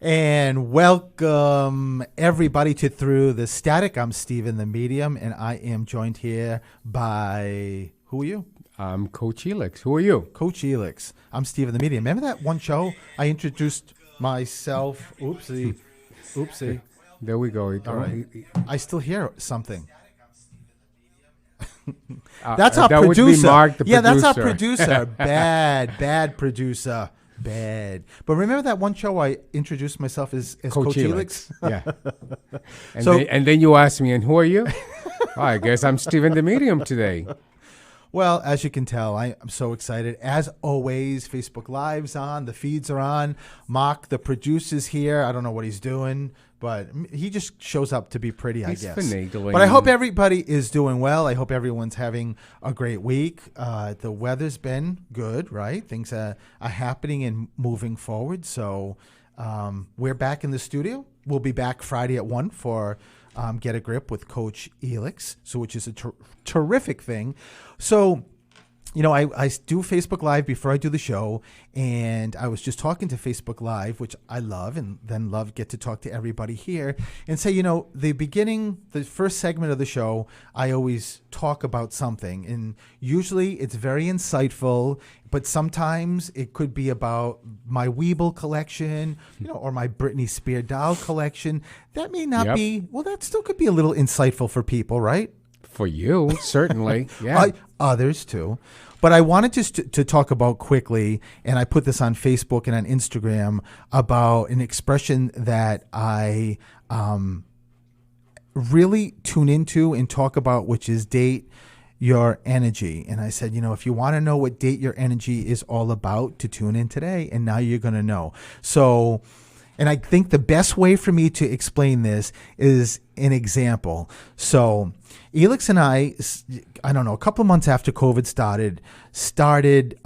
And welcome everybody to Through the Static. I'm Steven the Medium, and I am joined here by, who are you? I'm Coach Elix. Who are you? Coach Elix. I'm Steven the Medium. Remember that one show I introduced myself? Oopsie. There we go. All right. I still hear something. That's our that producer. Would be Mark, the yeah, producer. That's our producer. Bad producer. Bad. But remember that one show I introduced myself as Coach Elix? Yeah. And then you asked me, and who are you? I guess I'm Steven the Medium today. Well, as you can tell, I'm so excited. As always, Facebook Live's on. The feeds are on. Mark, the producer's here. I don't know what he's doing, but he just shows up to be pretty, I guess. Finagling. But I hope everybody is doing well. I hope everyone's having a great week. The weather's been good, right? Things are happening and moving forward. So we're back in the studio. We'll be back Friday at 1 for Get a Grip with Coach Elix, which is a terrific thing. So, you know, I do Facebook Live before I do the show, and I was just talking to Facebook Live, which I love, and then get to talk to everybody here and say, you know, the first segment of the show, I always talk about something, and usually it's very insightful, but sometimes it could be about my Weeble collection, you know, or my Britney Spears doll collection. That may not be, well, that still could be a little insightful for people, right? For you, certainly. Yeah. Others too. But I wanted just to talk about quickly, and I put this on Facebook and on Instagram, about an expression that I really tune into and talk about, which is date your energy. And I said, you know, if you want to know what date your energy is all about, to tune in today, and now you're going to know. So, and I think the best way for me to explain this is an example. So Elix and I don't know, a couple of months after COVID started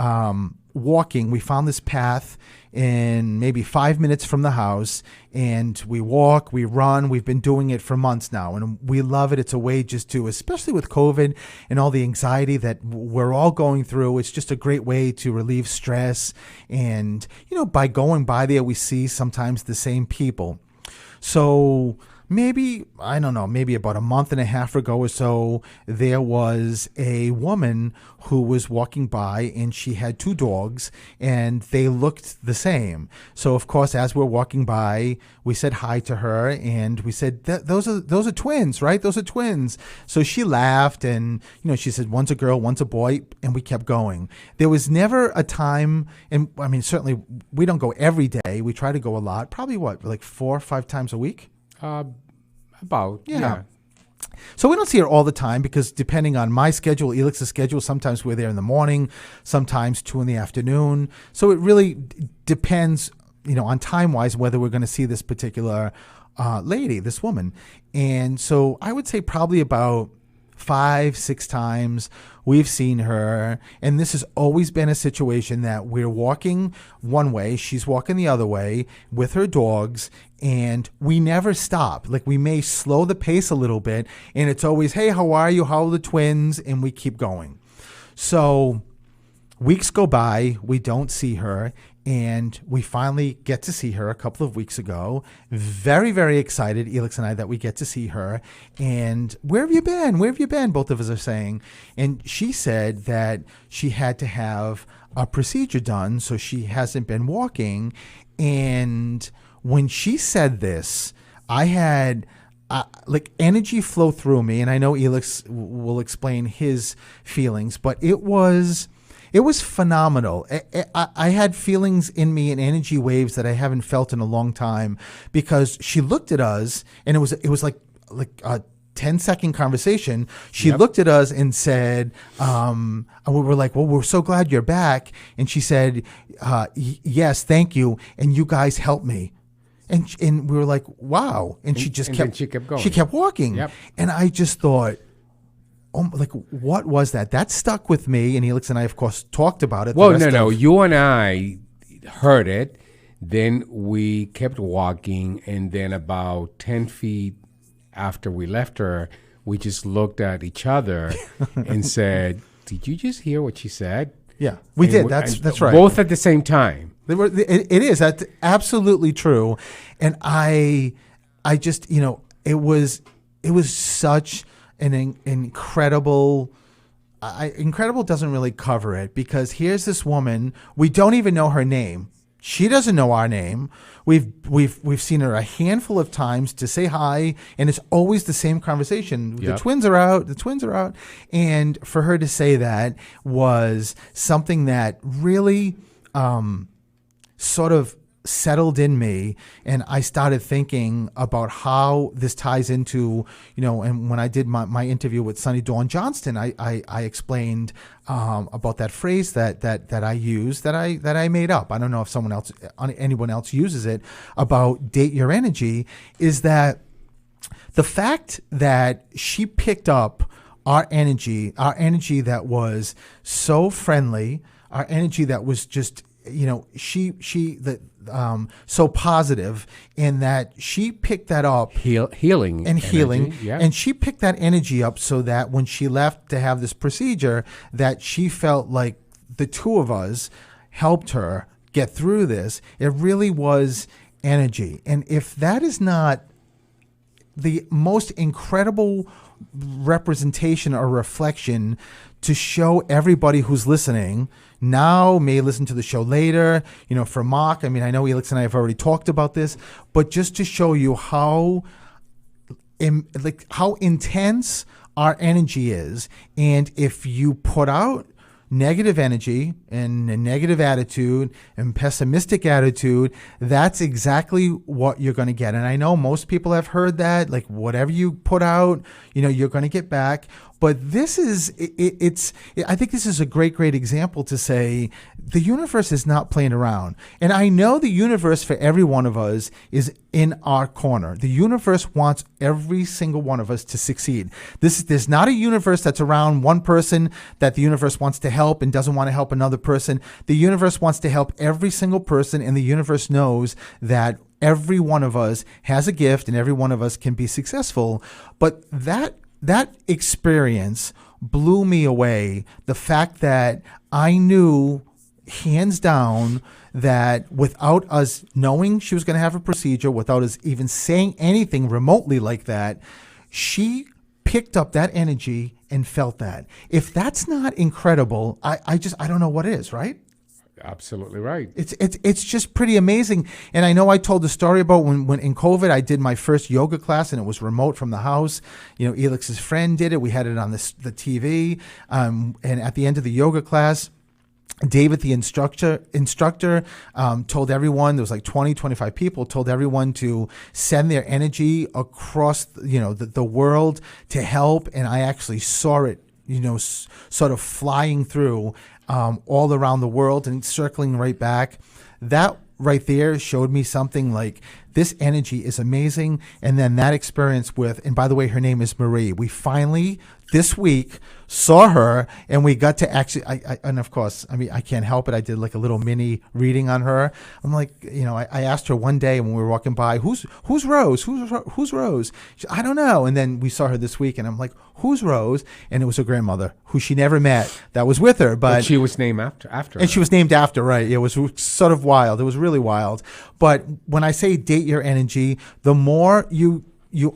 walking. We found this path in maybe 5 minutes from the house, and we walk, we run. We've been doing it for months now, and we love it. It's a way just to, especially with COVID and all the anxiety that we're all going through, it's just a great way to relieve stress. And, you know, by going by there, we see sometimes the same people. So maybe about a month and a half ago or so, there was a woman who was walking by, and she had two dogs, and they looked the same. So, of course, as we're walking by, we said hi to her, and we said, those are twins, right? Those are twins. So she laughed, and, you know, she said, one's a girl, one's a boy, and we kept going. There was never a time, and I mean, certainly we don't go every day. We try to go a lot, probably like 4 or 5 times a week? About, yeah. So we don't see her all the time, because depending on my schedule, Elix's schedule, sometimes we're there in the morning, sometimes 2 in the afternoon. So it really depends, you know, on time-wise, whether we're going to see this particular lady, this woman. And so I would say probably about 5-6 times we've seen her, and this has always been a situation that we're walking one way, she's walking the other way with her dogs, and we never stop. Like, we may slow the pace a little bit, and it's always, hey, how are you? How are the twins? And we keep going. So weeks go by, we don't see her, and we finally get to see her a couple of weeks ago. Very, very excited, Elix and I, that we get to see her. And where have you been? Where have you been? Both of us are saying. And she said that she had to have a procedure done, so she hasn't been walking. And when she said this, I had like energy flow through me. And I know Elix will explain his feelings, but it was phenomenal. I had feelings in me and energy waves that I haven't felt in a long time, because she looked at us, and it was like a 10-second conversation. She looked at us and said, and we were like, well, we're so glad you're back. And she said, yes, thank you. And you guys helped me. And we were like, wow. And she just kept going. She kept walking. Yep. And I just thought, oh, like, what was that? That stuck with me, and Elix and I, of course, talked about it. Well, no. You and I heard it. Then we kept walking, and then about 10 feet after we left her, we just looked at each other and said, did you just hear what she said? Yeah, we did. That's right. Both at the same time. It is. That's absolutely true. And I just, it was such an incredible. Incredible doesn't really cover it, because here's this woman, we don't even know her name. She doesn't know our name. We've seen her a handful of times to say hi, and it's always the same conversation. Yep. The twins are out. The twins are out, and for her to say that was something that really sort of settled in me, and I started thinking about how this ties into, and when I did my interview with Sunny Dawn Johnston, I explained about that phrase that I use, that I made up. I don't know if anyone else uses it, about date your energy, is that the fact that she picked up our energy that was so friendly, our energy that was just, so positive, in that she picked that up, Healing healing, energy, yeah. and she picked that energy up so that when she left to have this procedure, that she felt like the two of us helped her get through this. It really was energy. And if that is not the most incredible representation or reflection to show everybody who's listening now, may listen to the show later, for Mark, I mean, I know Elix and I have already talked about this, but just to show you how intense our energy is. And if you put out negative energy and a negative attitude and pessimistic attitude, that's exactly what you're going to get. And I know most people have heard that, like, whatever you put out, you're going to get back. But this is, I think this is a great example to say the universe is not playing around. And I know the universe for every one of us is in our corner. The universe wants every single one of us to succeed. There's not a universe that's around one person that the universe wants to help and doesn't want to help another person. The universe wants to help every single person, and the universe knows that every one of us has a gift and every one of us can be successful. But that experience blew me away. The fact that I knew hands down that without us knowing she was going to have a procedure, without us even saying anything remotely like that, she picked up that energy and felt that. If that's not incredible, I don't know what is, right? Absolutely right. It's just pretty amazing. And I know I told the story about when in COVID I did my first yoga class, and it was remote from the house. Elix's friend did it. We had it on the TV. And at the end of the yoga class, David, the instructor, told everyone, there was like 25 people, told everyone to send their energy across, the world to help. And I actually saw it, sort of flying through all around the world and circling right back. That right there showed me something like, this energy is amazing. And then that experience with, and by the way, her name is Marie. We finally, this week, saw her, and we got to actually, and of course, I mean, I can't help it. I did like a little mini reading on her. I'm like, I asked her one day when we were walking by, who's Rose? Who's Rose? She, I don't know. And then we saw her this week, and I'm like, who's Rose? And it was her grandmother, who she never met, that was with her. But she was named after her. And she was named after, right. It was sort of wild. It was really wild. But when I say date your energy, the more you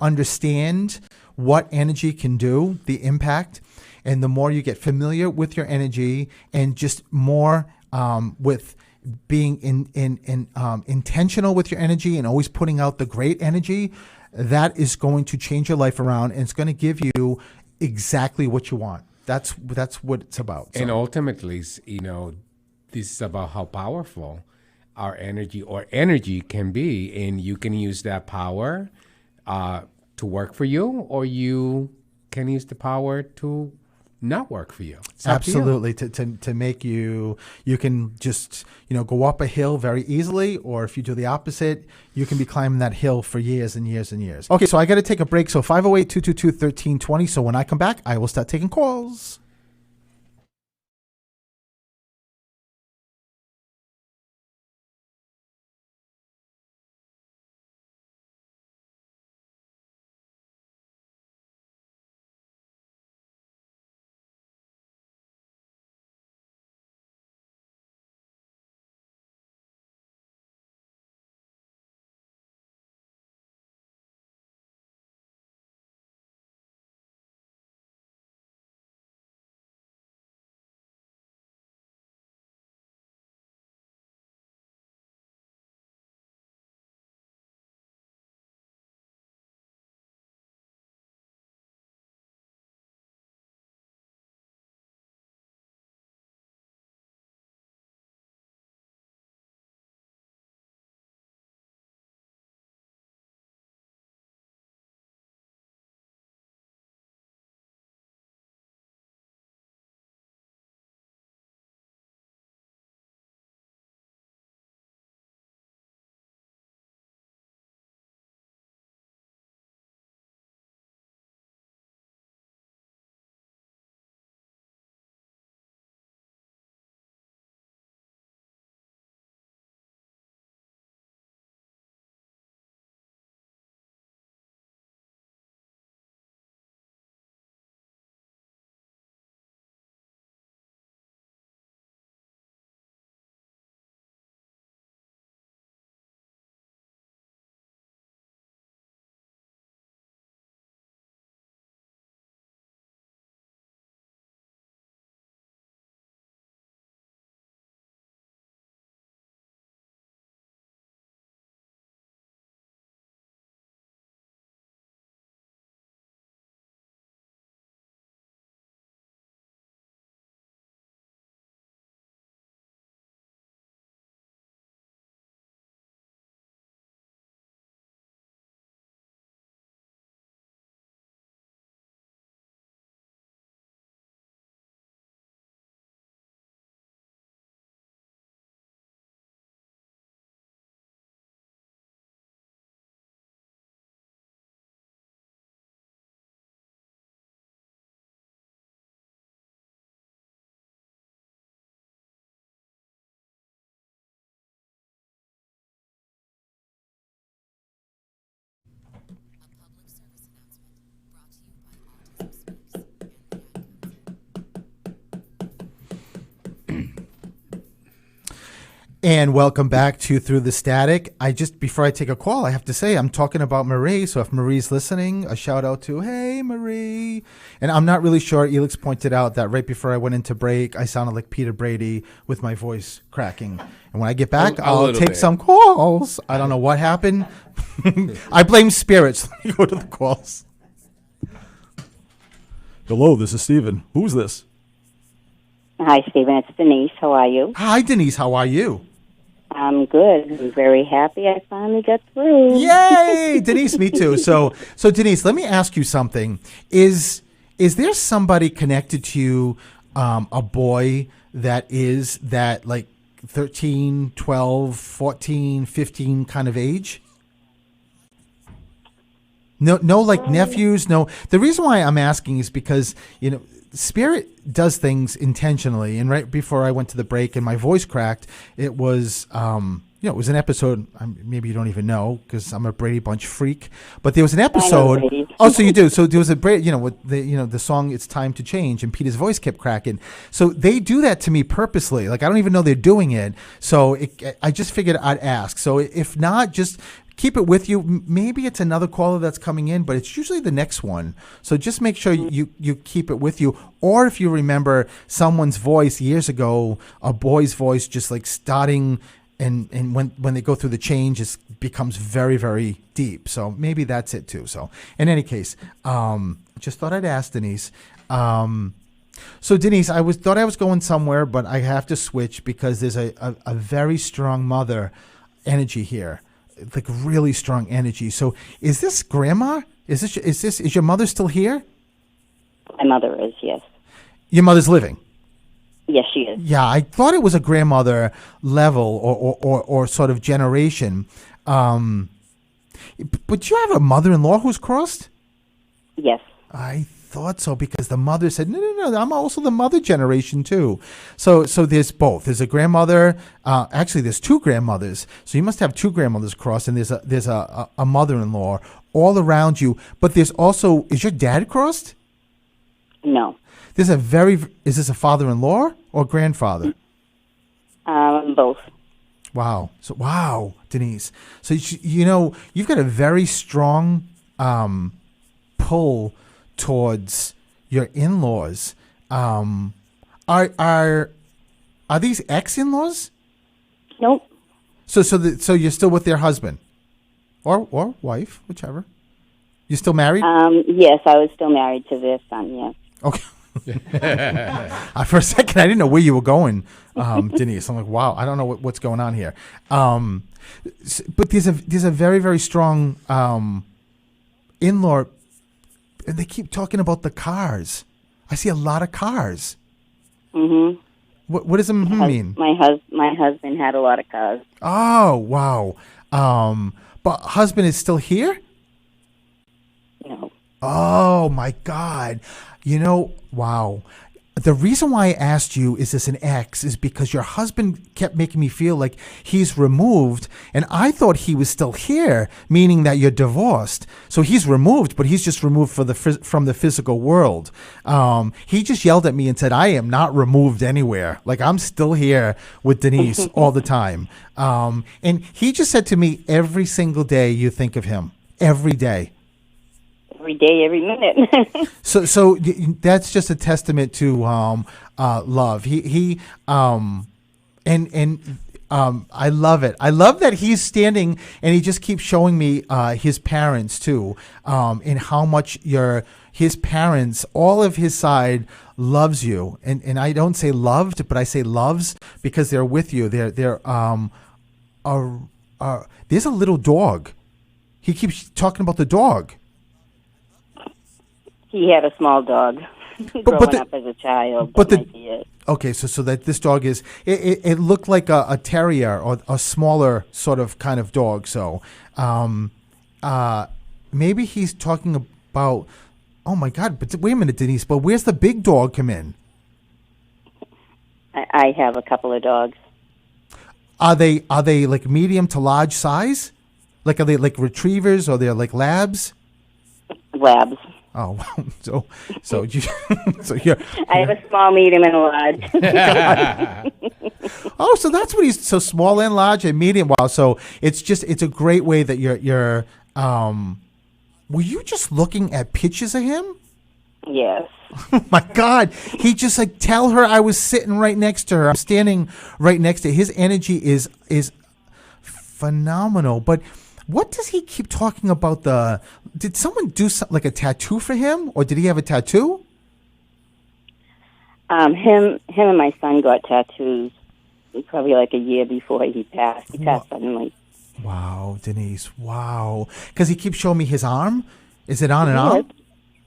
understand what energy can do, the impact, and the more you get familiar with your energy, and just more with being intentional with your energy and always putting out the great energy, that is going to change your life around, and it's going to give you exactly what you want. That's what it's about. So. And ultimately, this is about how powerful our energy can be, and you can use that power to work for you, or you can use the power to not work for you. Absolutely. To make you can just, go up a hill very easily, or if you do the opposite, you can be climbing that hill for years and years and years. Okay, so I got to take a break. So 508-222-1320. So when I come back, I will start taking calls. And welcome back to Through the Static. Before I take a call, I have to say I'm talking about Marie. So if Marie's listening, a shout out to, hey, Marie. And I'm not really sure. Elix pointed out that right before I went into break, I sounded like Peter Brady with my voice cracking. And when I get back, I'll take some calls. I don't know what happened. I blame spirits. Let me go to the calls. Hello, this is Steven. Who's this? Hi, Stephen. It's Denise. How are you? Hi, Denise. How are you? I'm good. I'm very happy I finally got through. Yay! Denise, me too. So Denise, let me ask you something. Is there somebody connected to you, a boy that is that like 13, 12, 14, 15 kind of age? No, like nephews. No. The reason why I'm asking is because, Spirit does things intentionally. And right before I went to the break and my voice cracked, it was, it was an episode. Maybe you don't even know because I'm a Brady Bunch freak. But there was an episode. Oh, so you do. So there was a Brady. With the song "It's Time to Change" and Peter's voice kept cracking. So they do that to me purposely. Like I don't even know they're doing it. So I just figured I'd ask. So if not, just keep it with you. Maybe it's another caller that's coming in, but it's usually the next one. So just make sure you keep it with you. Or if you remember someone's voice years ago, a boy's voice just like starting and when they go through the change, it becomes very, very deep. So maybe that's it too. So in any case, just thought I'd ask Denise. So Denise, thought I was going somewhere, but I have to switch because there's a very strong mother energy here. Like really strong energy. So is this grandma? Is your mother still here? My mother is, yes. Your mother's living? Yes, she is. Yeah, I thought it was a grandmother level or sort of generation. But you have a mother-in-law who's crossed? Yes. I thought so because the mother said, no, I'm also the mother generation too. So there's both. There's a grandmother. Actually, there's two grandmothers. So you must have two grandmothers crossed, and there's a mother-in-law all around you. But there's also, is your dad crossed? No. Is this a father-in-law or grandfather? Both. Wow. Wow, Denise. So you've got a very strong pull towards your in-laws. Are these ex-in-laws? Nope. So you're still with their husband or wife, whichever. You still married? Yes, I was still married to their son. Yes. Okay. For a second, I didn't know where you were going, Denise. I'm like, wow, I don't know what's going on here. But there's a very, very strong in-law. And they keep talking about the cars. I see a lot of cars. Mm-hmm. What does it mean? My husband had a lot of cars. Oh, wow. But husband is still here? No. Oh, my God. Wow. The reason why I asked you, is this an ex, is because your husband kept making me feel like he's removed, and I thought he was still here, meaning that you're divorced. So he's removed, but he's just removed from the physical world. He just yelled at me and said, I am not removed anywhere. Like, I'm still here with Denise all the time. And he just said to me, every single day you think of him. Every day. Every day, every minute. So that's just a testament to love. I love it. I love that he's standing and he just keeps showing me his parents too, and how much his parents, all of his side, loves you. And I don't say loved, but I say loves because they're with you. There's a little dog. He keeps talking about the dog. He had a small dog growing up as a child. Okay, so that this dog is it looked like a terrier or a smaller sort of kind of dog. So maybe he's talking about. Oh my God! But wait a minute, Denise. But where's the big dog come in? I have a couple of dogs. Are they like medium to large size? Like, are they like retrievers or they're like labs? Labs. Oh, so you're. I have a small, medium, and a large. Oh, so that's what he's so small and large and medium. Wow. So it's a great way that you're were you just looking at pictures of him? Yes. Oh my God. He just like tell her I was sitting right next to her. I'm standing right next to her. His energy is phenomenal. But what does he keep talking about did someone do something like a tattoo for him, or did he have a tattoo? Him and my son got tattoos probably like a year before he passed. He passed suddenly. Wow, Denise. Wow. Because he keeps showing me his arm. Is it on and off?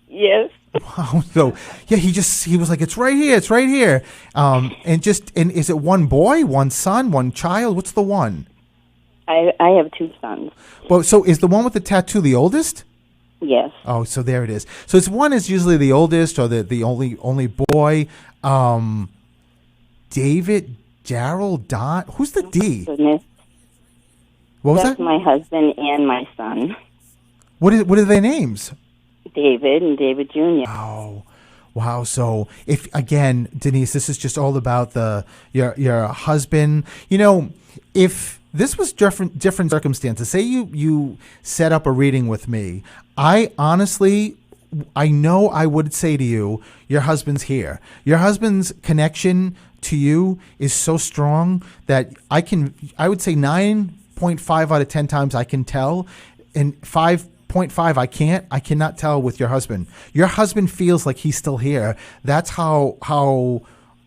Yes. Wow. So yeah, he was like, it's right here. It's right here. And is it one boy, one son, one child? What's the one? I have two sons. Well, so is the one with the tattoo the oldest? Yes. Oh, so there it is. So it's one is usually the oldest or the only boy. David, Daryl, Don. Who's the D? Goodness. What was That's that? my husband and my son, What are their names? David and David Jr. Wow. So if again, Denise, this is just all about your husband. You know, if this was different circumstances, say you set up a reading with me, I know I would say to you, your husband's here. Your husband's connection to you is so strong that I would say 9.5 out of 10 times I can tell, and 5.5 I cannot tell with your husband. Your husband feels like he's still here. That's how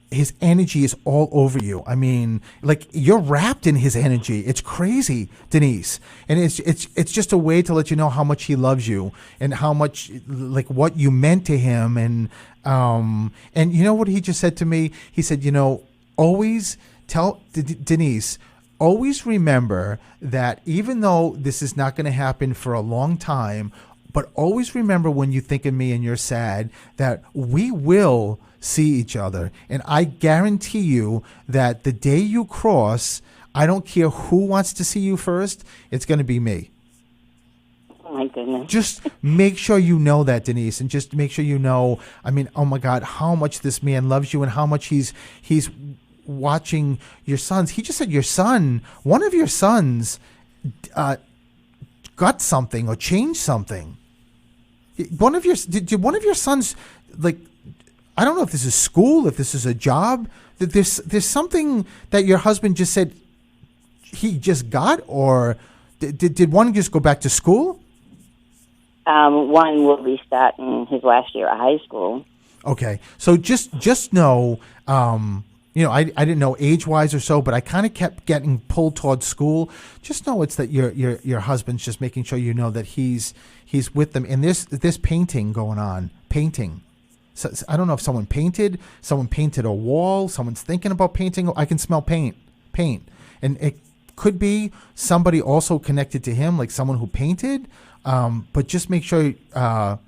his energy is all over you. I mean, like you're wrapped in his energy. It's crazy, Denise. And it's just a way to let you know how much he loves you and how much like what you meant to him. And you know what he just said to me? He said, always tell Denise, always remember that even though this is not going to happen for a long time, but always remember when you think of me and you're sad that we will see each other. And I guarantee you that the day you cross, I don't care who wants to see you first, it's going to be me. Oh, my goodness. Just make sure you know that, Denise, and just make sure you know, I mean, oh my God, how much this man loves you and how much he's watching your sons. He just said one of your sons got something or changed something. Did one of your sons, like, I don't know if this is school, if this is a job, that there's something that your husband just said he just got, or did one just go back to school? One will be starting his last year at high school. Okay, so just know, I didn't know age-wise or so, but I kind of kept getting pulled towards school. Just know it's that your husband's just making sure you know that he's with them. And this painting going on, painting. So I don't know if someone painted a wall, someone's thinking about painting. I can smell paint. And it could be somebody also connected to him, like someone who painted. But just make sure I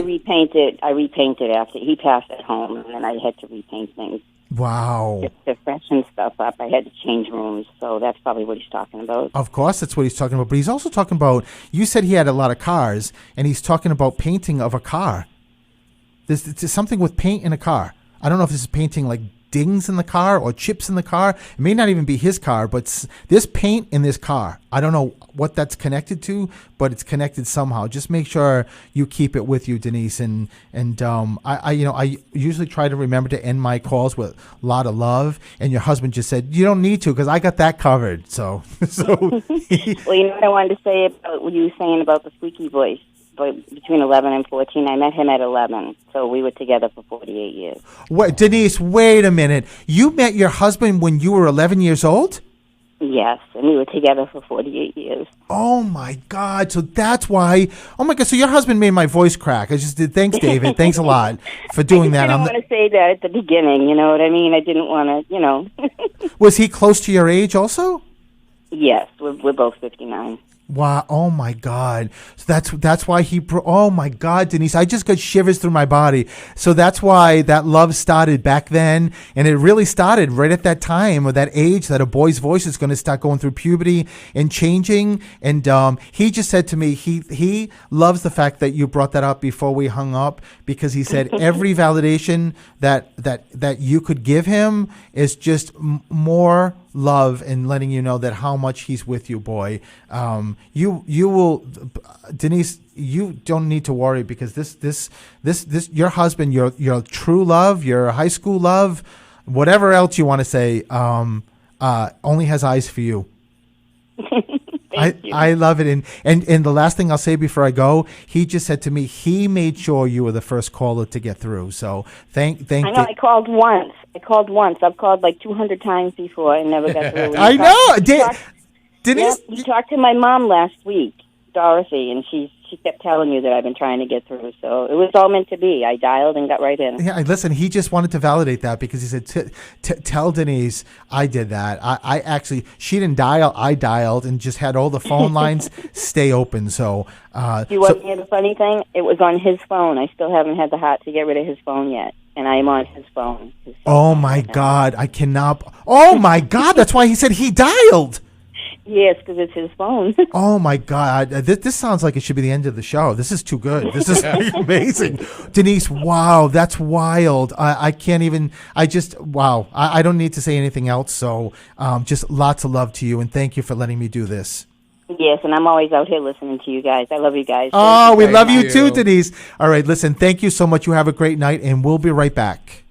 repainted after he passed at home, and then I had to repaint things. Wow. Just to freshen stuff up. I had to change rooms, so that's probably what he's talking about. Of course, that's what he's talking about. But he's also talking about, you said he had a lot of cars, and he's talking about painting of a car. There's something with paint in a car. I don't know if this is painting like dings in the car or chips in the car. It may not even be his car, but there's paint in this car. I don't know what that's connected to, but it's connected somehow. Just make sure you keep it with you, Denise. And I usually try to remember to end my calls with a lot of love. And your husband just said, you don't need to, because I got that covered. So. Well, you know what I wanted to say about what you were saying about the squeaky voice. But between 11 and 14, I met him at 11, so we were together for 48 years. Wait, Denise, wait a minute. You met your husband when you were 11 years old? Yes, and we were together for 48 years. Oh, my God. So that's why. Oh, my God. So your husband made my voice crack. I just did. Thanks, David. Thanks a lot for doing that. I didn't want to say that at the beginning, you know what I mean? I didn't want to, Was he close to your age also? Yes, we're both 59. Wow! Oh my God! So that's why oh my God, Denise! I just got shivers through my body. So that's why that love started back then, and it really started right at that time or that age that a boy's voice is going to start going through puberty and changing. And he just said to me, he loves the fact that you brought that up before we hung up, because he said every validation that you could give him is just more love and letting you know that how much he's with you, boy. You will, Denise. You don't need to worry, because this your husband, your true love, your high school love, whatever else you want to say, only has eyes for you. I love it. And the last thing I'll say before I go, he just said to me, he made sure you were the first caller to get through. So thank I know. I called once. I've called like 200 times before and never got through. I know. Denise, you talked to my mom last week, Dorothy, and she kept telling you that I've been trying to get through. So it was all meant to be. I dialed and got right in. Yeah, listen, he just wanted to validate that, because he said, tell Denise I did that. I actually, she didn't dial, I dialed, and just had all the phone lines stay open. So, you want to hear the funny thing? It was on his phone. I still haven't had the heart to get rid of his phone yet. And I am on his phone. Oh, my God. I cannot. Oh, my God. That's why he said he dialed. Yes, because it's his phone. Oh, my God. This sounds like it should be the end of the show. This is too good. This is amazing. Denise, wow, that's wild. I can't even, wow. I don't need to say anything else. So just lots of love to you, and thank you for letting me do this. Yes, and I'm always out here listening to you guys. I love you guys. Oh, we love you too, Denise. All right, listen, thank you so much. You have a great night, and we'll be right back.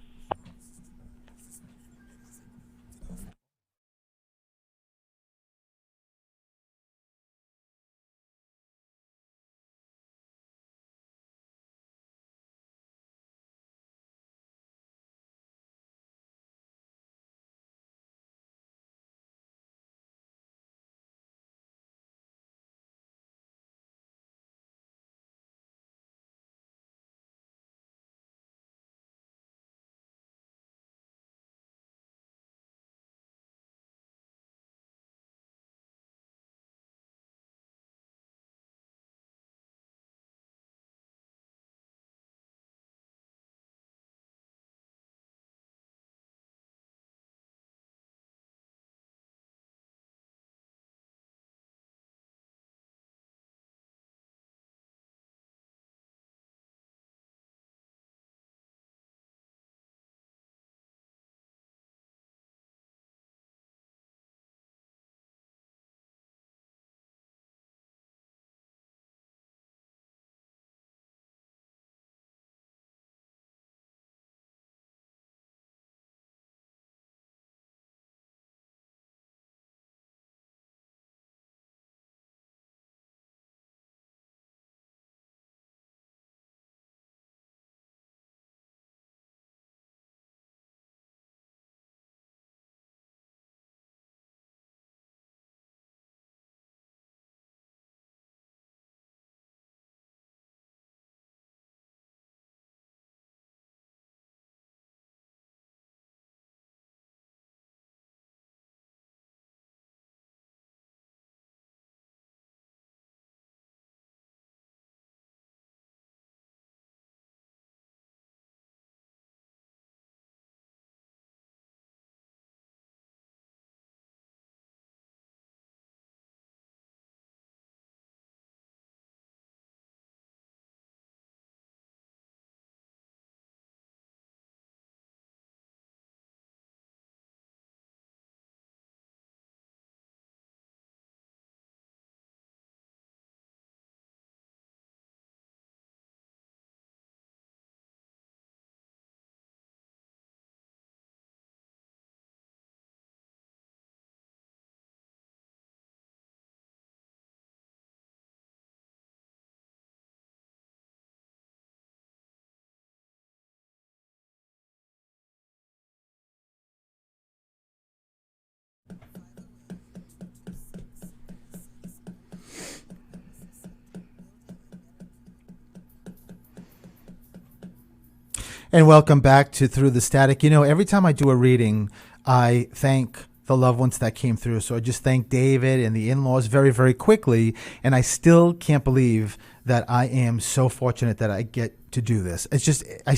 And welcome back to Through the Static. You know, every time I do a reading, I thank the loved ones that came through. So I just thank David and the in-laws very, very quickly. And I still can't believe that I am so fortunate that I get to do this. It's just, I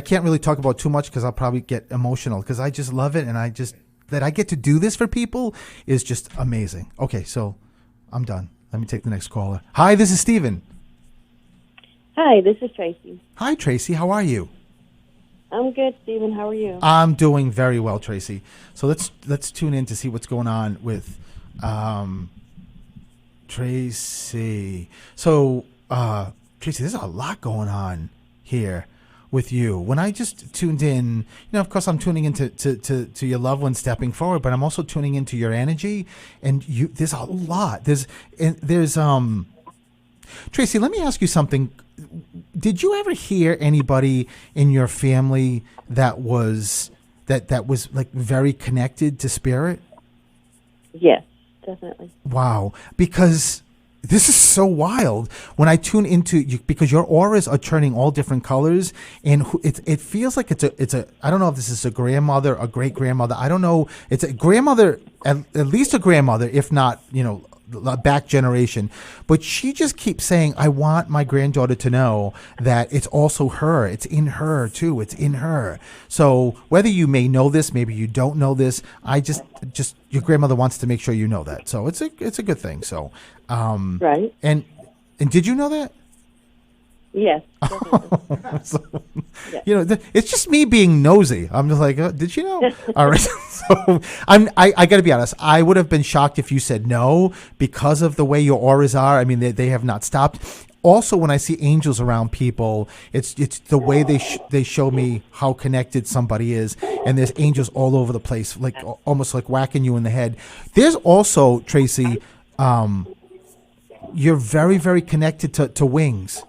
can't really talk about too much because I'll probably get emotional because I just love it. And that I get to do this for people is just amazing. Okay, so I'm done. Let me take the next caller. Hi, this is Steven. Hi, this is Tracy. Hi, Tracy. How are you? I'm good, Stephen. How are you? I'm doing very well, Tracy. So let's tune in to see what's going on with Tracy. So Tracy, there's a lot going on here with you. When I just tuned in, of course I'm tuning into to your loved one stepping forward, but I'm also tuning into your energy, and there's a lot. There's Tracy, let me ask you something. Did you ever hear anybody in your family that was like very connected to spirit? Yes, definitely. Wow, because this is so wild. When I tune into you, because your auras are turning all different colors, and it feels like it's a. I don't know if this is a grandmother, a great grandmother. I don't know. It's a grandmother, at least a grandmother, if not, back generation. But she just keeps saying, I want my granddaughter to know that it's also her. It's in her too. It's in her. So whether you may know this, maybe you don't know this, I just your grandmother wants to make sure you know that. So it's a good thing. So right. And did you know that? Yes. So, it's just me being nosy. I'm just like, did you know? All right. So I got to be honest. I would have been shocked if you said no because of the way your auras are. I mean, they have not stopped. Also, when I see angels around people, it's the way they show me how connected somebody is, and there's angels all over the place, like almost like whacking you in the head. There's also, Tracy, you're very, very connected to wings.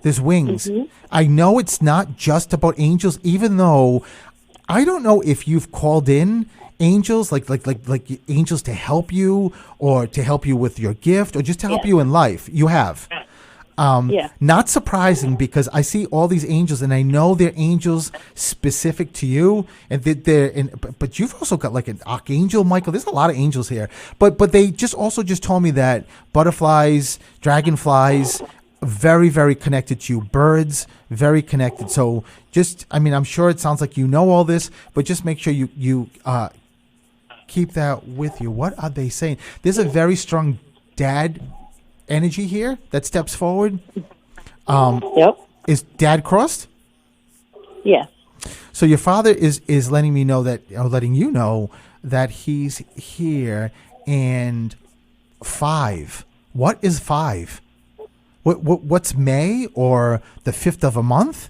There's wings. Mm-hmm. I know it's not just about angels, even though I don't know if you've called in angels, like angels to help you or to help you with your gift or just to help you in life. You have. Not surprising because I see all these angels and I know they're angels specific to you, and but you've also got like an archangel, Michael. There's a lot of angels here, but they just told me that butterflies, dragonflies, very, very connected to you. Birds, very connected. So I'm sure it sounds like you know all this, but just make sure you keep that with you. What are they saying? There's a very strong dad energy here that steps forward. Yep. Is dad crossed? Yes. So your father is letting me know that, or letting you know that he's here. And 5. What is 5? What's May or the 5th of a month?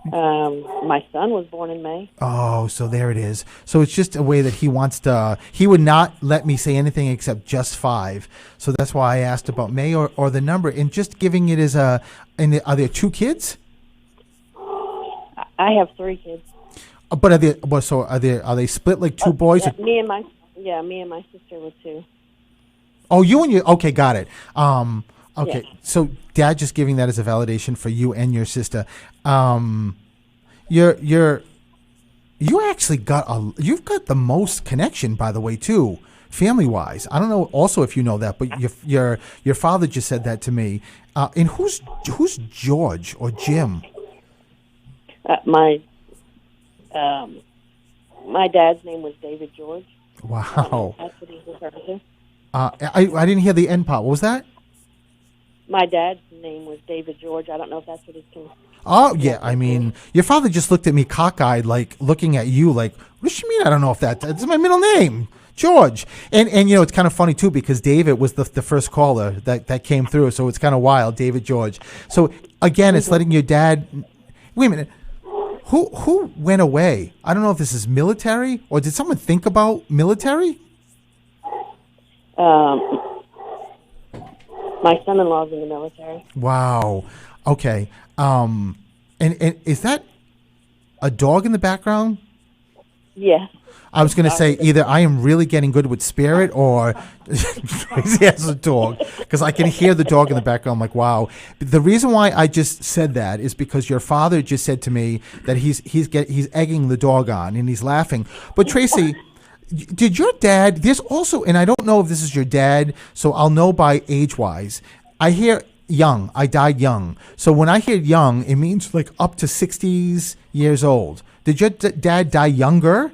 My son was born in May. Oh, so there it is. So it's just a way that he wants to. He would not let me say anything except just 5. So that's why I asked about May or the number, and just giving it as a. And are there 2 kids? I have 3 kids. But are they split like 2 boys? Me and my sister were 2. Oh, you and your. Okay, got it. Okay, yeah. So Dad just giving that as a validation for you and your sister. You actually you've got the most connection, by the way, too, family wise. I don't know also if you know that, but your father just said that to me. And who's George or Jim? My dad's name was David George. Wow. That's what he's referring to. I didn't hear the end part. What was that? My dad's name was David George. I don't know if that's what he's going to. Oh, yeah. I mean, your father just looked at me cockeyed, like looking at you like, what does she mean? I don't know if that's my middle name, George. And it's kind of funny, too, because David was the first caller that came through. So it's kind of wild, David George. So, again, it's letting your dad. Wait a minute. Who went away? I don't know if this is military or did someone think about military? My son-in-law's in the military. Wow. Okay. And is that a dog in the background? Yes. I was going to say either I am really getting good with spirit or Tracy has a dog, because I can hear the dog in the background. I'm like, wow. The reason why I just said that is because your father just said to me that he's egging the dog on and he's laughing. But Tracy, did your dad? There's also, and I don't know if this is your dad, so I'll know by age wise. I hear young. I died young. So when I hear young, it means like up to 60s years old. Did your dad die younger?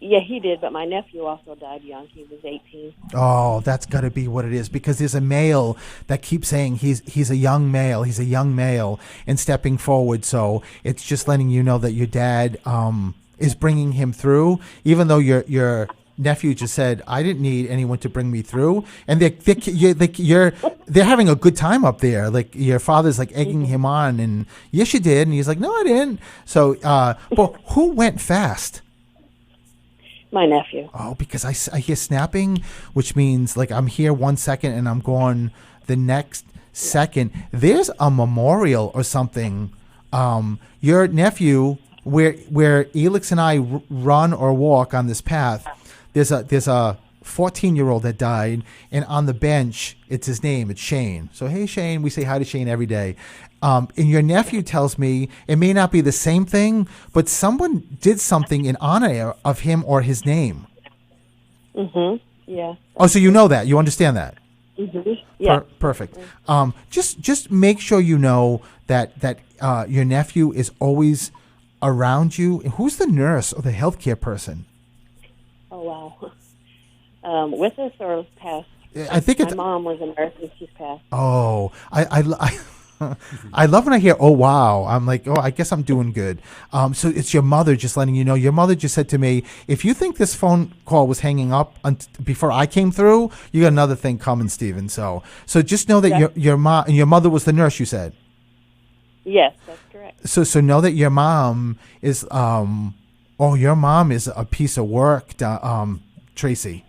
Yeah, he did, but my nephew also died young. He was 18. Oh, that's got to be what it is, because there's a male that keeps saying he's a young male, and stepping forward. So it's just letting you know that your dad is bringing him through, even though your nephew just said I didn't need anyone to bring me through, and they're having a good time up there. Like your father's like egging him on, and yes, you did, and he's like, no, I didn't. So, but who went fast? My nephew. Oh, because I hear snapping, which means like I'm here 1 second and I'm gone the next second. There's a memorial or something. Your nephew, where Elix and I run or walk on this path, there's a 14-year-old that died, and on the bench, it's his name. It's Shane. So, hey, Shane. We say hi to Shane every day. And your nephew tells me it may not be the same thing, but someone did something in honor of him or his name. Yeah. Oh, so you know that. You understand that. Yeah. Perfect. Just make sure you know that your nephew is always around you. Who's the nurse or the healthcare person? Oh, wow. With us or past? I think it's. My mom was a nurse and she's passed. Oh, I love when I hear, oh, wow. I'm like, oh, I guess I'm doing good. So it's your mother just letting you know. Your mother just said to me, if you think this phone call was hanging up before I came through, you got another thing coming, Stephen. So just know that your mom and your mother was the nurse, you said. Yes, that's correct. So know that your mom is, your mom is a piece of work, Tracy.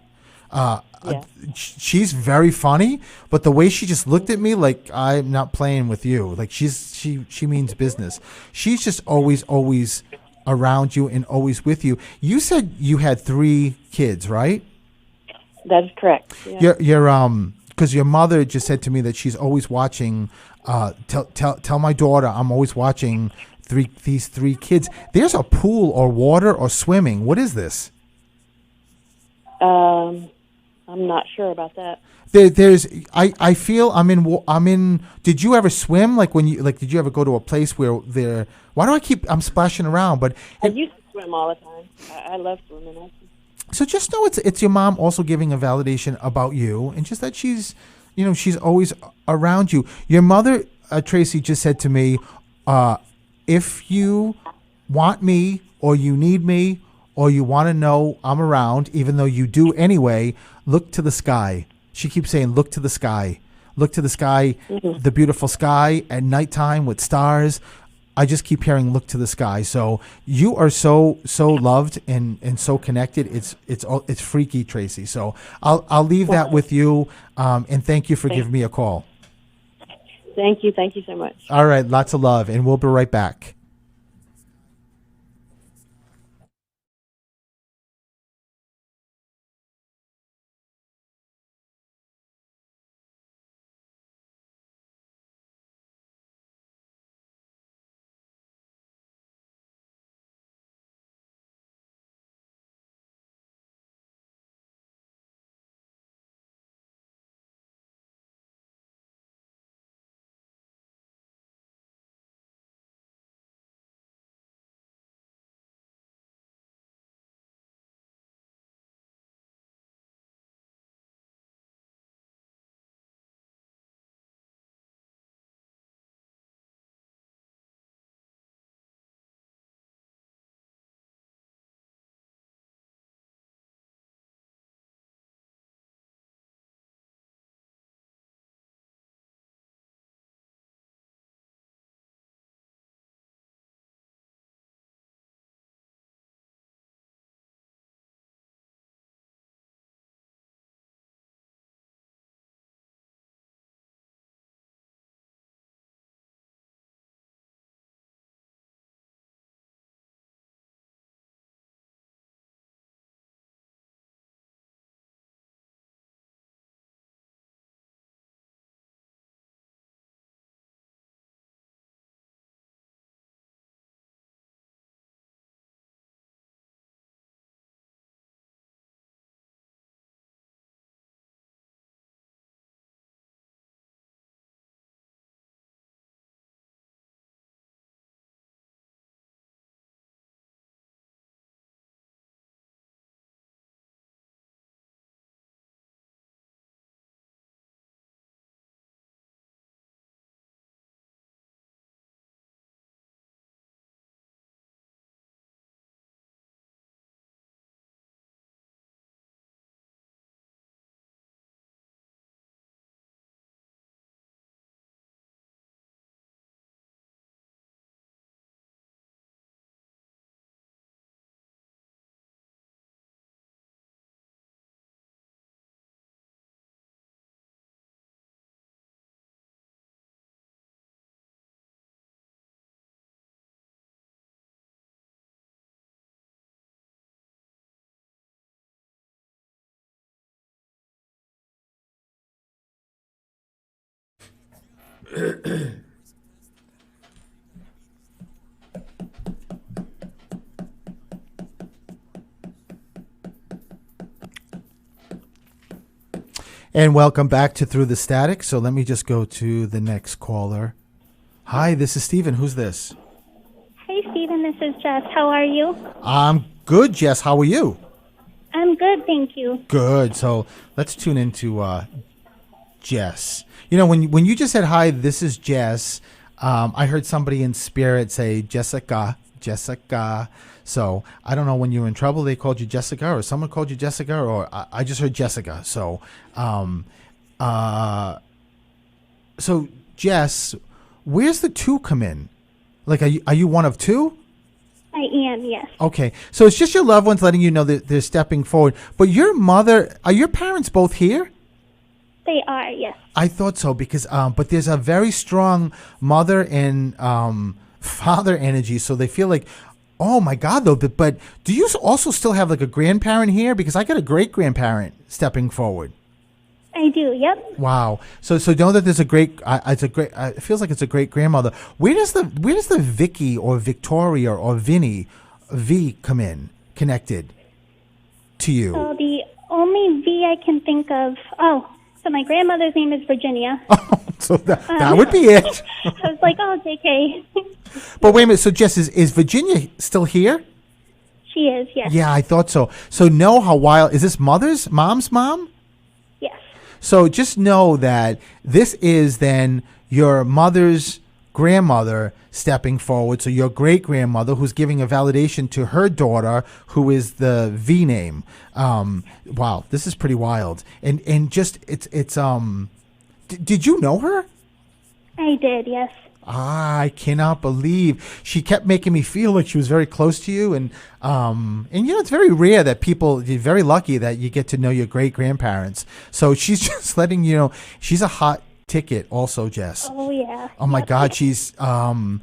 She's very funny, but the way she just looked at me like I'm not playing with you, like she means business. She's just always around you and always with you. You said you had 3 kids, right? That is correct. Yeah. Because your mother just said to me that she's always watching. Tell my daughter I'm always watching these 3 kids. There's a pool or water or swimming. What is this? I'm not sure about that. I feel I'm in. Did you ever swim? Did you ever go to a place where why do I'm splashing around? But I used to swim all the time. I love swimming. So just know it's your mom also giving a validation about you, and just that she's always around you. Your mother, Tracy, just said to me, if you want me or you need me or you want to know I'm around, even though you do anyway, look to the sky. She keeps saying, look to the sky. Look to the sky, the beautiful sky at nighttime with stars. I just keep hearing, look to the sky. So you are so loved and so connected. It's freaky, Tracy. So I'll leave that with you. And thank you for giving me a call. Thank you. Thank you so much. All right. Lots of love. And we'll be right back. And welcome back to Through the Static. So let me just go to the next caller. Hi, this is Stephen. Who's this? Hey, Stephen, this is Jess. How are you? I'm good, Jess. How are you? I'm good, thank you. Good. So let's tune into Jess. You know, when you just said, hi, this is Jess, I heard somebody in spirit say, Jessica. So I don't know, when you were in trouble, they called you Jessica, or someone called you Jessica, or I just heard Jessica. So, so Jess, where's the two come in? Like, are you one of two? I am, yes. Okay, so it's just your loved ones letting you know that they're stepping forward. But your mother, are your parents both here? They are, yes. I thought so, because but there's a very strong mother and father energy, so they feel like, oh my God, though. But do you also still have like a grandparent here? Because I got a great grandparent stepping forward. I do, yep. Wow. So know that there's a great. It's a great. It feels like it's a great grandmother. Where does the Vicky or Victoria or Vinny, V come in connected to you? So the only V I can think of. Oh, so my grandmother's name is Virginia. Oh, so that would be it. I was like, oh, JK. But wait a minute. So Jess, is Virginia still here? She is, yes. Yeah, I thought so. So know how wild is this? Mom's mom? Yes. So just know that this is then your mother's grandmother stepping forward. So your great grandmother, who's giving a validation to her daughter, who is the V name. Wow, this is pretty wild. And just it's did you know her? I did, yes. I cannot believe she kept making me feel like she was very close to you, and you know, it's very rare that you're very lucky that you get to know your great grandparents. So she's just letting you know she's a hot ticket, also, Jess. Oh yeah. Oh my God, she's like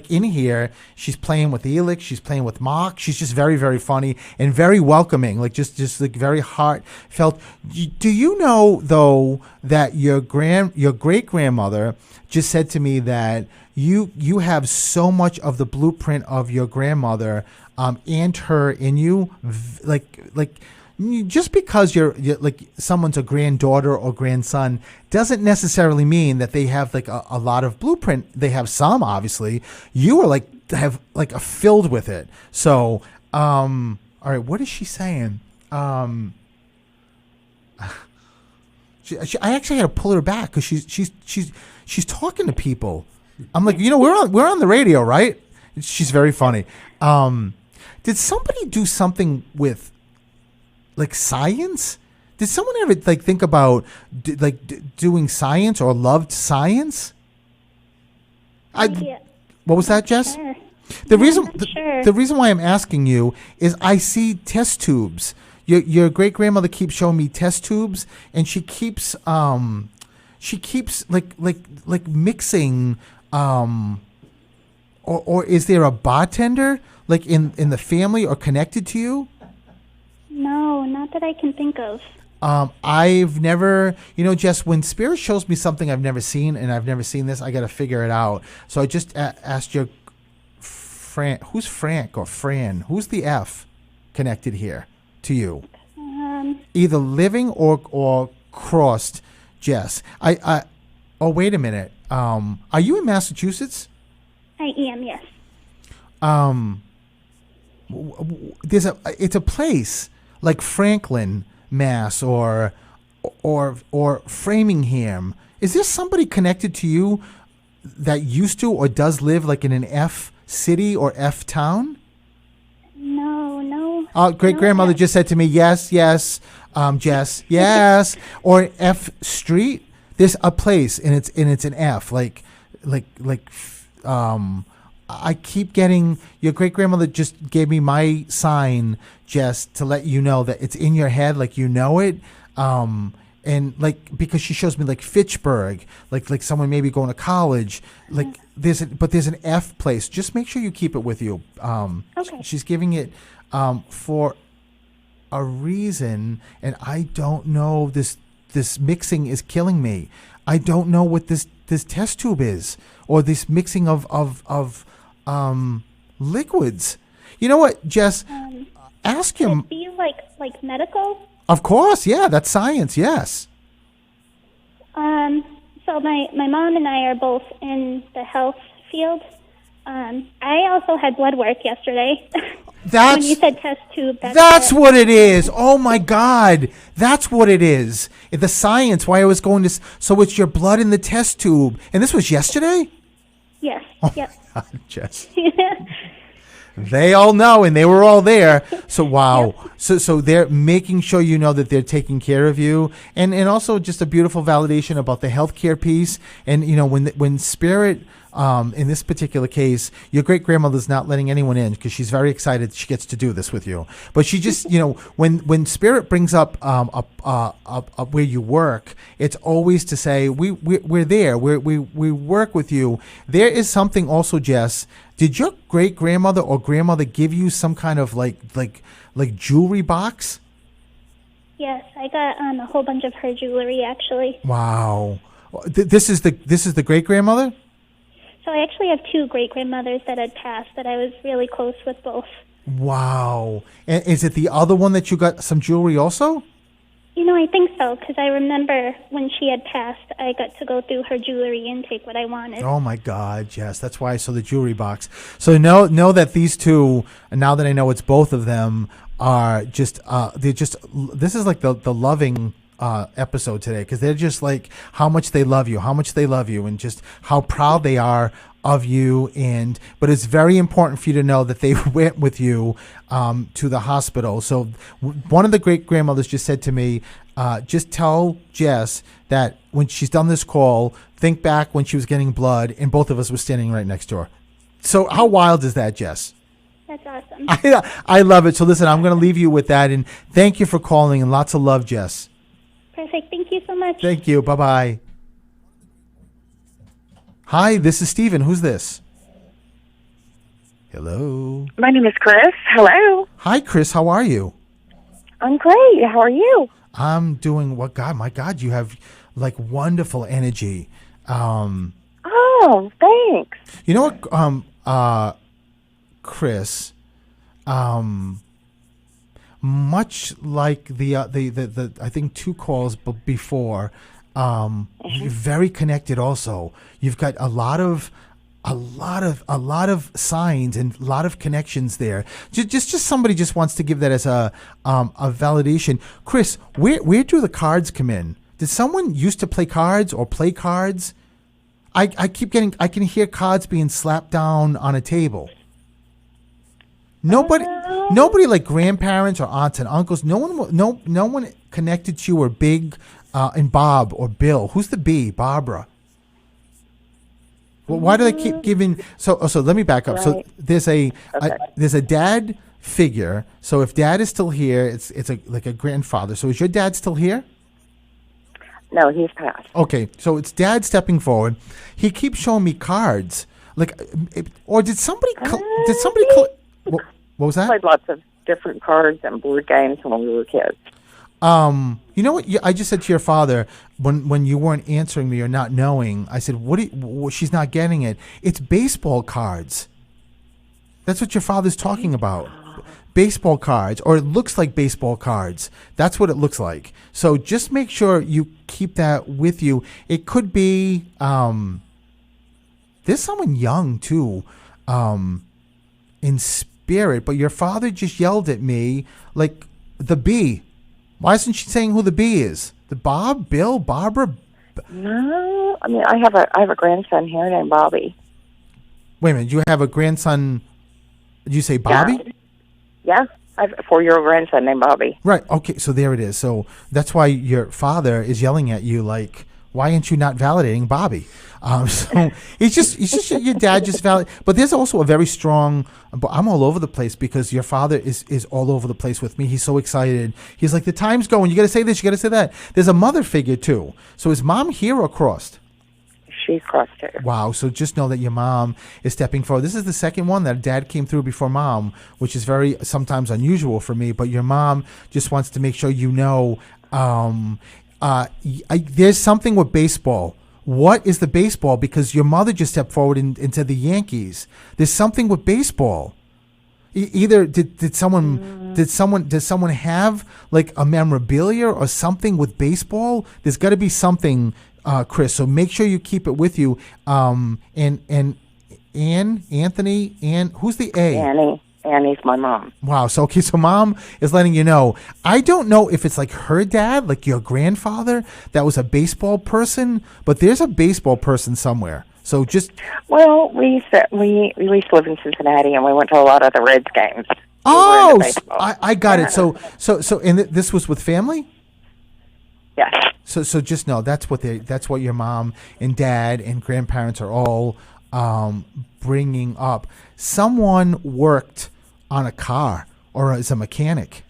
in here. She's playing with Elix. She's playing with Mark. She's just very, very funny and very welcoming. Like just like very heartfelt. Do you know though that your great grandmother just said to me that you have so much of the blueprint of your grandmother and her in you, like. Just because you're like someone's a granddaughter or grandson doesn't necessarily mean that they have like a lot of blueprint. They have some, obviously. You are have filled with it. So, all right, what is she saying? I actually had to pull her back because she's talking to people. I'm like, you know, we're on the radio, right? She's very funny. Did somebody do something with like science? Did someone ever like think about doing science or loved science? Yeah. What was that, Jess? Sure. The reason why I'm asking you is I see test tubes. Your great grandmother keeps showing me test tubes, and she keeps like mixing or is there a bartender like in the family or connected to you? No, not that I can think of. I've never, you know, Jess, when Spirit shows me something I've never seen and I've never seen this, I got to figure it out. So I just asked your who's Frank or Fran? Who's the F connected here to you? Either living or crossed, Jess. Oh, wait a minute. Are you in Massachusetts? I am, yes. It's a place like Franklin, Mass, or Framingham. Is there somebody connected to you that used to or does live like in an F city or F town? No. Great grandmother just said to me, yes, Jess, yes, or F Street. There's a place and it's an F, I keep getting, your great grandmother just gave me my sign, Jess, to let you know that it's in your head, like you know it, and like because she shows me like Fitchburg, like someone maybe going to college, like there's an F place. Just make sure you keep it with you. Okay. She's giving it for a reason, and I don't know. This mixing is killing me. I don't know what this test tube is, or this mixing of liquids. You know what, Jess? Ask Could him. it be like medical? Of course, yeah, that's science. Yes. So my mom and I are both in the health field. I also had blood work yesterday. That's when you said test tube. That's what it is. Oh my God, that's what it is. The science. Why I was going to. So it's your blood in the test tube, and this was yesterday. Yes. Oh Yep. my God, Jess. They all know, and they were all there. So wow. So they're making sure you know that they're taking care of you, and also just a beautiful validation about the healthcare piece. And you know, when Spirit, in this particular case, your great grandmother's not letting anyone in because she's very excited she gets to do this with you. But she just, you know, when Spirit brings up where you work, it's always to say we're there. We work with you. There is something also, Jess. Did your great grandmother or grandmother give you some kind of like jewelry box? Yes, I got a whole bunch of her jewelry actually. Wow. This is the great grandmother? So I actually have two great grandmothers that had passed that I was really close with both. Wow. And is it the other one that you got some jewelry also? You know, I think so, because I remember when she had passed, I got to go through her jewelry and take what I wanted. Oh my God, yes, that's why I saw the jewelry box. So know that these two, and now that I know it's both of them, are just this is like the loving episode today, because they're just like how much they love you, and just how proud they are of you. But it's very important for you to know that they went with you to the hospital. So one of the great grandmothers just said to me, just tell Jess that when she's done this call, think back when she was getting blood and both of us were standing right next to her. So how wild is that, Jess? That's awesome. I love it. So listen, I'm going to leave you with that, and thank you for calling, and lots of love, Jess. Perfect. Thank you so much. Thank you. Bye-bye. Hi, this is Steven. Who's this? Hello. My name is Chris. Hello. Hi, Chris. How are you? I'm great. How are you? I'm doing what? God, my God, you have like wonderful energy. Oh, thanks. You know what, Chris? Much like the I think two calls before, you're very connected. Also, you've got a lot of signs and a lot of connections there. Just somebody just wants to give that as a validation. Chris, where do the cards come in? Did someone used to play cards or play cards? I can hear cards being slapped down on a table. Nobody like grandparents or aunts and uncles. No one connected to you or big, and Bob or Bill. Who's the B? Barbara. Well, why do they keep giving? So let me back up. Right. So there's a dad figure. So if dad is still here, it's like a grandfather. So is your dad still here? No, he's passed. Okay, so it's dad stepping forward. He keeps showing me cards. Or did somebody? What was that? Played lots of different cards and board games when we were kids. You know what? I just said to your father when you weren't answering me or not knowing. I said, she's not getting it. It's baseball cards. That's what your father's talking about. Baseball cards, or it looks like baseball cards. That's what it looks like. So just make sure you keep that with you. It could be there's someone young too, in spirit, but your father just yelled at me like the B. Why isn't she saying who the B is? The Bob, Bill, Barbara? No, I mean I have a grandson here named Bobby. Wait a minute, you have a grandson? Did you say Bobby? Yeah, I have a 4-year-old grandson named Bobby. Right. Okay. So there it is. So that's why your father is yelling at you like, why aren't you not validating Bobby? So it's just your dad just valid. But there's also a very strong. But I'm all over the place because your father is all over the place with me. He's so excited. He's like, the time's going. You got to say this. You got to say that. There's a mother figure too. So is mom here or crossed? She's crossed too. Wow. So just know that your mom is stepping forward. This is the second one that dad came through before mom, which is very sometimes unusual for me. But your mom just wants to make sure you know. there's something with baseball. What is the baseball? Because your mother just stepped forward into the Yankees. There's something with baseball. Either did someone have like a memorabilia or something with baseball? There's got to be something, Chris. So make sure you keep it with you. And Anthony, who's the A? Annie's my mom. Wow. So mom is letting you know. I don't know if it's like her dad, like your grandfather, that was a baseball person, but there's a baseball person somewhere. So just. Well, we used to live in Cincinnati, and we went to a lot of the Reds games. Oh, I got it. So, and this was with family? Yes. So just know that's what your mom and dad and grandparents are all bringing up. Someone worked on a car or as a mechanic.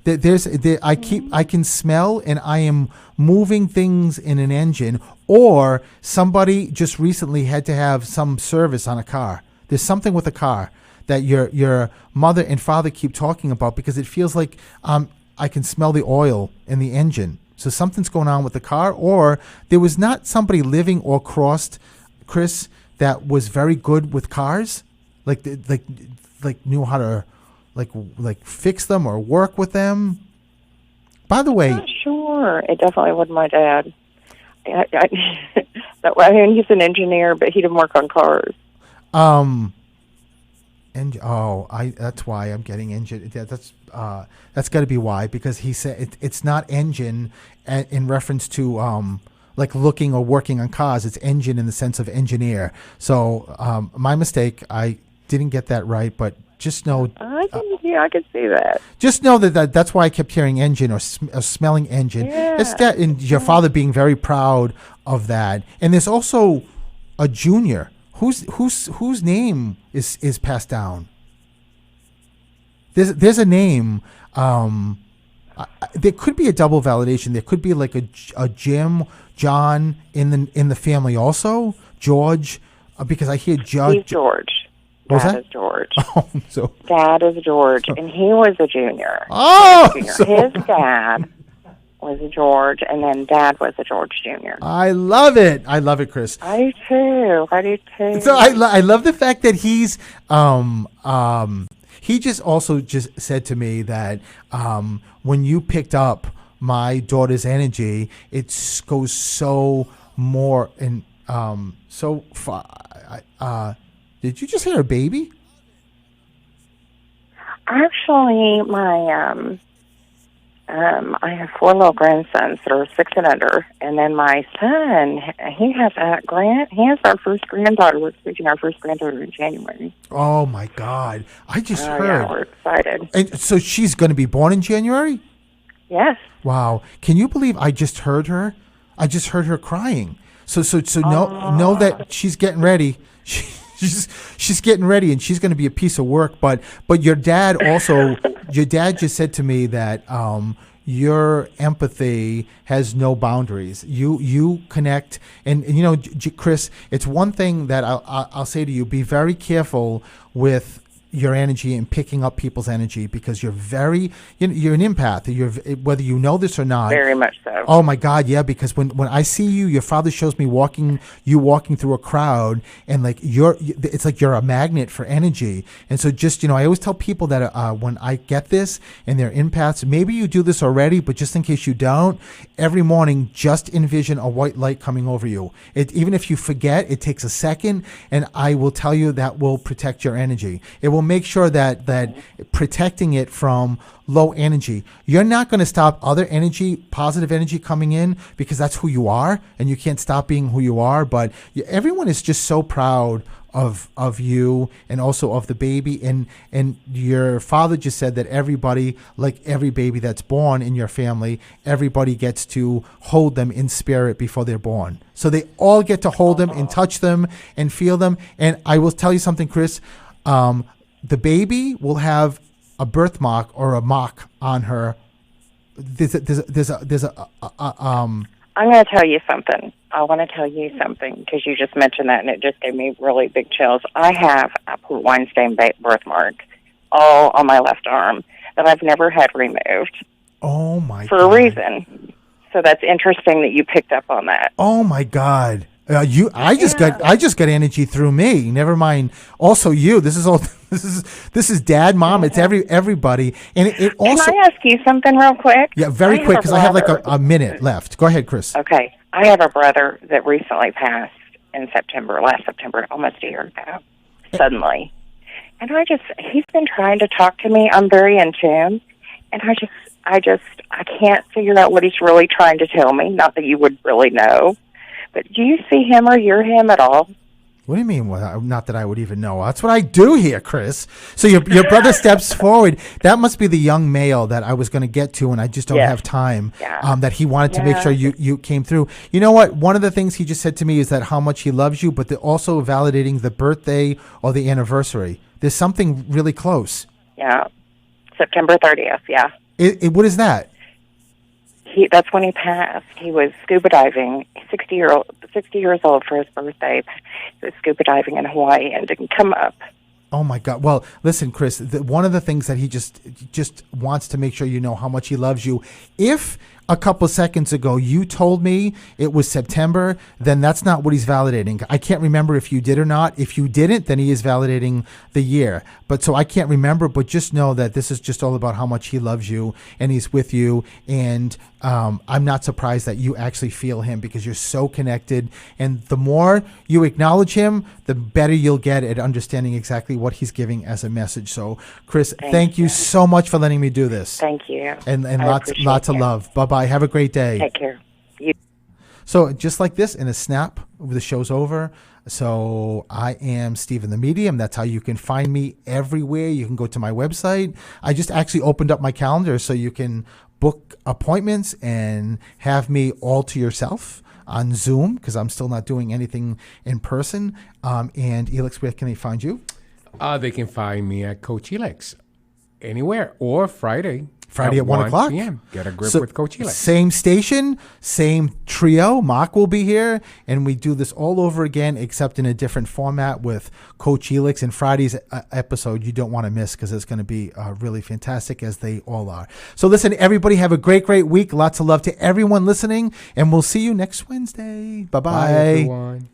I can smell, and I am moving things in an engine, or somebody just recently had to have some service on a car. There's something with a car that your mother and father keep talking about, because it feels like I can smell the oil in the engine. So something's going on with the car, or there was not somebody living or crossed, Chris, that was very good with cars, like knew how to like fix them or work with them. By the way, not sure. It definitely wasn't my dad. He's an engineer, but he didn't work on cars. That's why I'm getting engine. That's got to be why, because he said it's not engine in reference to like looking or working on cars. It's engine in the sense of engineer. So my mistake. I didn't get that right, but just know. I can see that. Just know that's why I kept hearing engine or smelling engine. Yeah. It's that, and your father being very proud of that. And there's also a junior whose name is passed down. There's a name. There could be a double validation. There could be like a John in the family also. George, because I hear Judge. He's George. Dad is George. Oh, so Dad is George, and he was a junior. Oh, His dad was a George, and then Dad was a George Jr. I love it. I love it, Chris. I do too. So I love the fact that he's he just said to me that when you picked up my daughter's energy, it goes so more and so far. Did you just hear a baby? Actually, my I have 4 little grandsons that are 6 and under, and then my son, he has our first granddaughter. We're expecting our first granddaughter in January. Oh my God! I just heard. Yeah, we're excited. And so she's going to be born in January? Yes. Wow! Can you believe I just heard her? I just heard her crying. So know that she's getting ready. She's getting ready, and she's going to be a piece of work. But your dad just said to me that your empathy has no boundaries. You connect, and you know, Chris, it's one thing that I'll say to you: be very careful with your energy and picking up people's energy, because you're an empath. Whether you know this or not. Very much so. Oh my God, yeah. Because when I see you, your father shows me walking through a crowd, and like it's like you're a magnet for energy. And so just, you know, I always tell people that when I get this and they're empaths, maybe you do this already, but just in case you don't, every morning just envision a white light coming over you. Even if you forget, it takes a second, and I will tell you that will protect your energy. It will make sure that protecting it from low energy. You're not going to stop other energy, positive energy coming in, because that's who you are, and you can't stop being who you are. But everyone is just so proud of you, and also of the baby. And your father just said that everybody, like every baby that's born in your family, everybody gets to hold them in spirit before they're born. So they all get to hold them and touch them and feel them. And I will tell you something, Chris. The baby will have a birthmark or a mark on her. There's a I'm going to tell you something. I want to tell you something, because you just mentioned that, and it just gave me really big chills. I have a port wine stain birthmark all on my left arm that I've never had removed. Oh my! For a reason. So that's interesting that you picked up on that. Oh my God. I just got energy through me. Never mind. Also, you. This is all. This is Dad, Mom. It's everybody. And it also. Can I ask you something real quick? Yeah, very quick, because I have like a minute left. Go ahead, Chris. Okay, I have a brother that recently passed in last September, almost a year ago. Suddenly, and he's been trying to talk to me. I'm very in tune, and I can't figure out what he's really trying to tell me. Not that you would really know. But do you see him or hear him at all? What do you mean? Well, not that I would even know. That's what I do here, Chris. So your brother steps forward. That must be the young male that I was going to get to, and I just don't have time. Yeah. That he wanted to make sure you came through. You know what? One of the things he just said to me is that how much he loves you, but also validating the birthday or the anniversary. There's something really close. Yeah, September 30th. Yeah. What is that? That's when he passed. He was scuba diving, 60 years old for his birthday. He was scuba diving in Hawaii and didn't come up. Oh my God! Well, listen, Chris. One of the things that he just wants to make sure you know how much he loves you. If a couple seconds ago you told me it was September, then that's not what he's validating. I can't remember if you did or not. If you didn't, then he is validating the year. But so I can't remember. But just know that this is just all about how much he loves you and he's with you. And I'm not surprised that you actually feel him, because you're so connected. And the more you acknowledge him, the better you'll get at understanding exactly what he's giving as a message. So, Chris, thank you so much for letting me do this. Thank you. And lots of love. Bye-bye. Have a great day. Take care. So just like this, in a snap, the show's over. So I am Stephen the Medium. That's how you can find me everywhere. You can go to my website. I just actually opened up my calendar so you can book appointments and have me all to yourself on Zoom, because I'm still not doing anything in person. And Elix, where can they find you? They can find me at Coach Elix anywhere, or Friday at 1 o'clock. p.m. Get a grip So, with Coach Elix. Same station, same trio. Mark will be here, and we do this all over again, except in a different format with Coach Elix. And Friday's episode you don't want to miss, because it's going to be really fantastic, as they all are. So listen, everybody, have a great week. Lots of love to everyone listening, and we'll see you next Wednesday. Bye-bye. Bye, everyone.